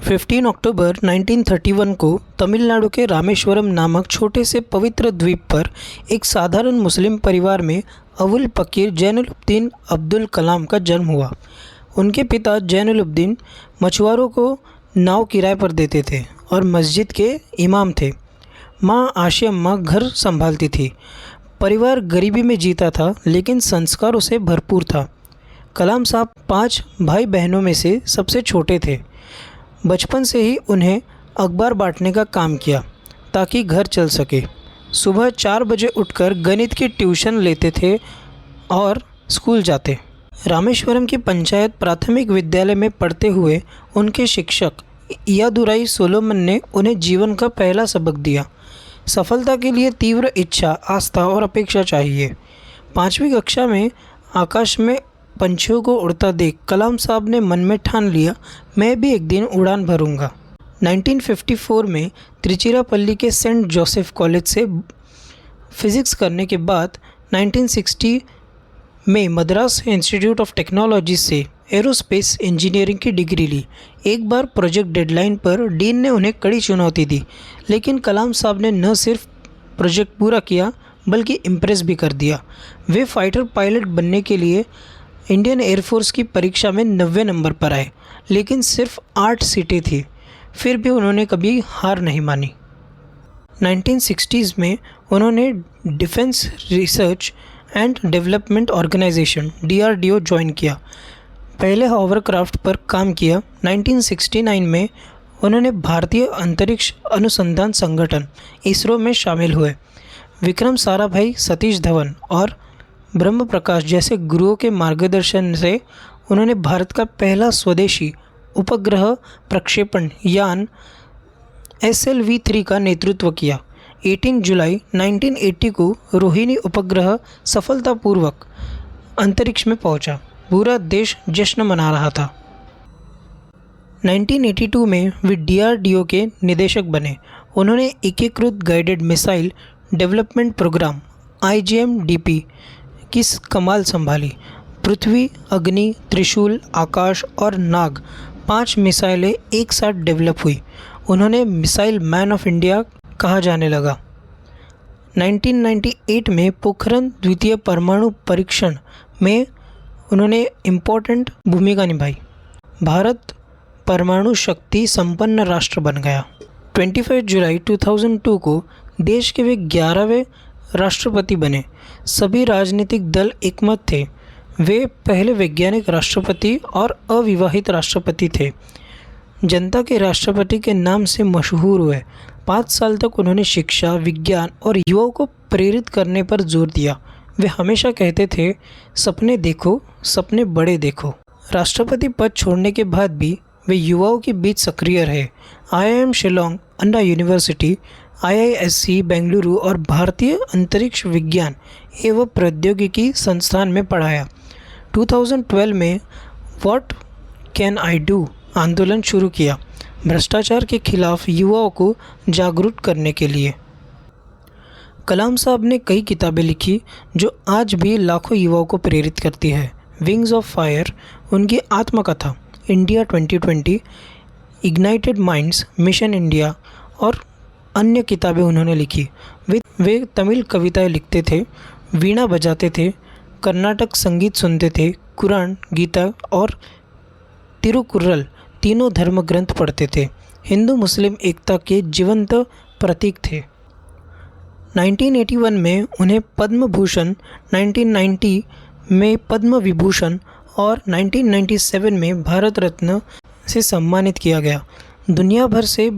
15 अक्टूबर 1931 को तमिलनाडु के रामेश्वरम नामक छोटे से पवित्र द्वीप पर एक साधारण मुस्लिम परिवार में अवुल पकीर जैनुलब्दीन अब्दुल कलाम का जन्म हुआ। उनके पिता जैनुलब्दीन मछुआरों को नाव किराए पर देते थे और मस्जिद के इमाम थे। माँ आशियम्मा घर संभालती थी। परिवार गरीबी में जीता था, लेकिन संस्कारों से भरपूर था। कलाम साहब 5 भाई बहनों में से सबसे छोटे थे। बचपन से ही उन्हें अखबार बांटने का काम किया ताकि घर चल सके। सुबह 4 बजे उठकर गणित की ट्यूशन लेते थे और स्कूल जाते। रामेश्वरम की पंचायत प्राथमिक विद्यालय में पढ़ते हुए उनके शिक्षक इयादुराई सोलोमन ने उन्हें जीवन का पहला सबक दिया। सफलता के लिए तीव्र इच्छा, आस्था और अपेक्षा चाहिए। 5वीं कक्षा में आकाश में पंछियों को उड़ता देख कलाम साहब ने मन में ठान लिया, मैं भी एक दिन उड़ान भरूंगा। 1954 में त्रिचिरापल्ली के सेंट जोसेफ कॉलेज से फिज़िक्स करने के बाद 1960 में मद्रास इंस्टीट्यूट ऑफ टेक्नोलॉजी से एरोस्पेस इंजीनियरिंग की डिग्री ली। एक बार प्रोजेक्ट डेडलाइन पर डीन ने उन्हें कड़ी चुनौती दी, लेकिन कलाम साहब ने न सिर्फ प्रोजेक्ट पूरा किया बल्कि इम्प्रेस भी कर दिया। वे फाइटर पायलट बनने के लिए इंडियन एयरफोर्स की परीक्षा में 90 नंबर पर आए, लेकिन सिर्फ 8 सीटें थी। फिर भी उन्होंने कभी हार नहीं मानी। 1960s में उन्होंने defence research and development organisation DRDO join किया। पहले हॉवरक्राफ्ट पर काम किया। 1969 में उन्होंने भारतीय अंतरिक्ष अनुसंधान संगठन इसरो में शामिल हुए। विक्रम साराभाई, सतीश धवन और ब्रह्म प्रकाश जैसे गुरुओं के मार्गदर्शन से उन्होंने भारत का पहला स्वदेशी उपग्रह प्रक्षेपण यान SLV-3 का नेतृत्व किया। 18 जुलाई 1980 को रोहिणी उपग्रह सफलतापूर्वक अंतरिक्ष में पहुंचा। पूरा देश जश्न मना रहा था। 1982 में वे DRDO के निदेशक बने। उन्होंने एकीकृत guided missile development programme IGM-DP की कमाल संभाली। पृथ्वी, अग्नि, त्रिशूल, आकाश और नाग 5 मिसाइलें एक साथ डेवलप हुई। उन्होंने मिसाइल मैन ऑफ इंडिया कहा जाने लगा। 1998 में पोखरण द्वितीय परमाणु परीक्षण में उन्होंने इम्पोर्टेंट भूमिका निभाई। भारत परमाणु शक्ति संपन्न राष्ट्र बन गया। 25 जुलाई 2002 को देश के वे 11वें राष्ट्रपति बने। सभी राजनीतिक दल एकमत थे। वे पहले वैज्ञानिक राष्ट्रपति और अविवाहित राष्ट्रपति थे। जनता के राष्ट्रपति के नाम से मशहूर हुए। 5 साल तक उन्होंने शिक्षा, विज्ञान और युवाओं को प्रेरित करने पर जोर दिया। वे हमेशा कहते थे, सपने देखो, सपने बड़े देखो। राष्ट्रपति पद छोड़ने के बाद भी वे युवाओं के बीच सक्रिय रहे। IIM शिलोंग, अन्ना यूनिवर्सिटी, IISc बेंगलुरु और भारतीय अंतरिक्ष विज्ञान एवं प्रौद्योगिकी संस्थान में पढ़ाया। 2012 में व्हाट कैन आई डू आंदोलन शुरू किया, भ्रष्टाचार के खिलाफ युवाओं को जागरूक करने के लिए। कलाम साहब ने कई किताबें लिखी जो आज भी लाखों युवाओं को प्रेरित करती है। विंग्स ऑफ फायर उनकी आत्मकथा, India 2020, ignited minds, mission India और अन्य किताबें उन्होंने लिखी। वे तमिल कविताएं लिखते थे, वीणा बजाते थे, कर्नाटक संगीत सुनते थे, कुरान, गीता और तिरुकुरल तीनों धर्म ग्रंथ पढ़ते थे। हिंदू मुस्लिम एकता के जीवंत प्रतीक थे। 1981 में उन्हें पद्म भूषण, 1990 में पद्म विभूषण और 1997 में भारत रत्न से सम्मानित किया गया। दुनिया भर से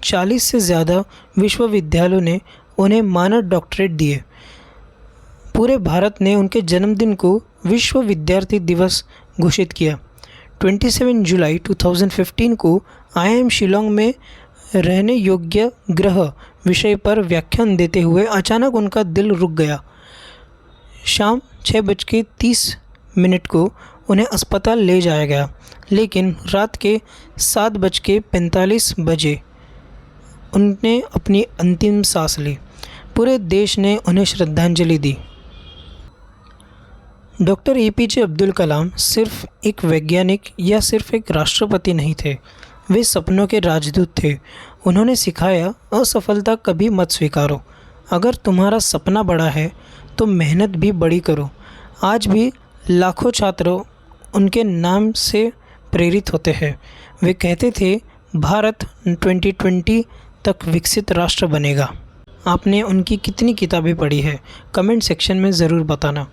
40 से ज़्यादा विश्वविद्यालयों ने उन्हें मानद डॉक्टरेट दिए। पूरे भारत ने उनके जन्मदिन को विश्व विद्यार्थी दिवस घोषित किया। 27 जुलाई 2015 को IIM शिलोंग में रहने योग्य ग्रह विषय पर व्याख्यान देते हुए अचानक उनका दिल रुक गया। शाम 6:30 को उन्हें अस्पताल ले जाया गया, लेकिन रात के 7:45 बजे उन्होंने अपनी अंतिम सांस ली। पूरे देश ने उन्हें श्रद्धांजलि दी। डॉक्टर APJ अब्दुल कलाम सिर्फ एक वैज्ञानिक या सिर्फ एक राष्ट्रपति नहीं थे, वे सपनों के राजदूत थे। उन्होंने सिखाया, असफलता कभी मत स्वीकारो। अगर तुम्हारा सपना बड़ा है तो मेहनत भी बड़ी करो। आज भी लाखों छात्र उनके नाम से प्रेरित होते हैं। वे कहते थे, भारत 2020 तक विकसित राष्ट्र बनेगा। आपने उनकी कितनी किताबें पढ़ी है, कमेंट सेक्शन में ज़रूर बताना।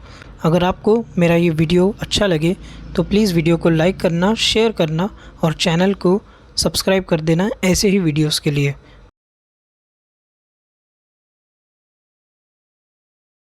अगर आपको मेरा ये वीडियो अच्छा लगे तो प्लीज़ वीडियो को लाइक करना, शेयर करना और चैनल को सब्सक्राइब कर देना ऐसे ही वीडियोस के लिए।